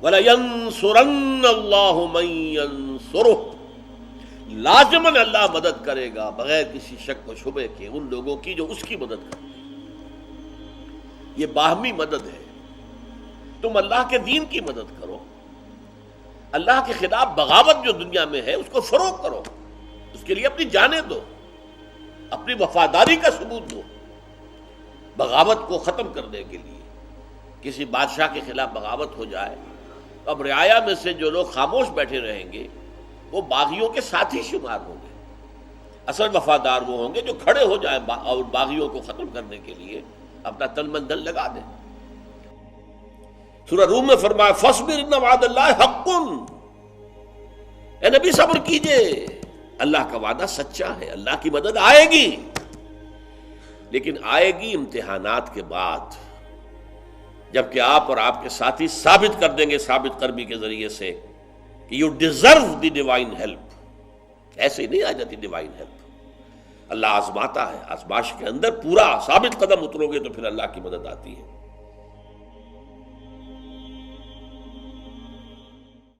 وَلَيَنْصُرَنَّ اللَّهُ مَن يَنْصُرُهُ، لازماً اللہ مدد کرے گا بغیر کسی شک و شبے کے ان لوگوں کی جو اس کی مدد کرتے ہیں۔ یہ باہمی مدد ہے، تم اللہ کے دین کی مدد کرو، اللہ کے خلاف بغاوت جو دنیا میں ہے اس کو فروغ کرو، اس کے لیے اپنی جانیں دو، اپنی وفاداری کا ثبوت دو، بغاوت کو ختم کرنے کے لیے۔ کسی بادشاہ کے خلاف بغاوت ہو جائے تو اب رعایا میں سے جو لوگ خاموش بیٹھے رہیں گے وہ باغیوں کے ساتھی شمار ہوں گے، اصل وفادار وہ ہوں گے جو کھڑے ہو جائیں اور باغیوں کو ختم کرنے کے لیے اپنا تن من دل لگا دیں۔ سورہ روم میں فرمایا فاصبر ان وعد اللہ حق، اے نبی صبر کیجئے، اللہ کا وعدہ سچا ہے، اللہ کی مدد آئے گی، لیکن آئے گی امتحانات کے بعد، جبکہ آپ اور آپ کے ساتھی ثابت کر دیں گے ثابت قدمی کے ذریعے سے کہ you deserve the divine help. ایسے ہی نہیں آ جاتی ڈیوائن ہیلپ، اللہ آزماتا ہے، آزمائش کے اندر پورا ثابت قدم اترو گے تو پھر اللہ کی مدد آتی ہے۔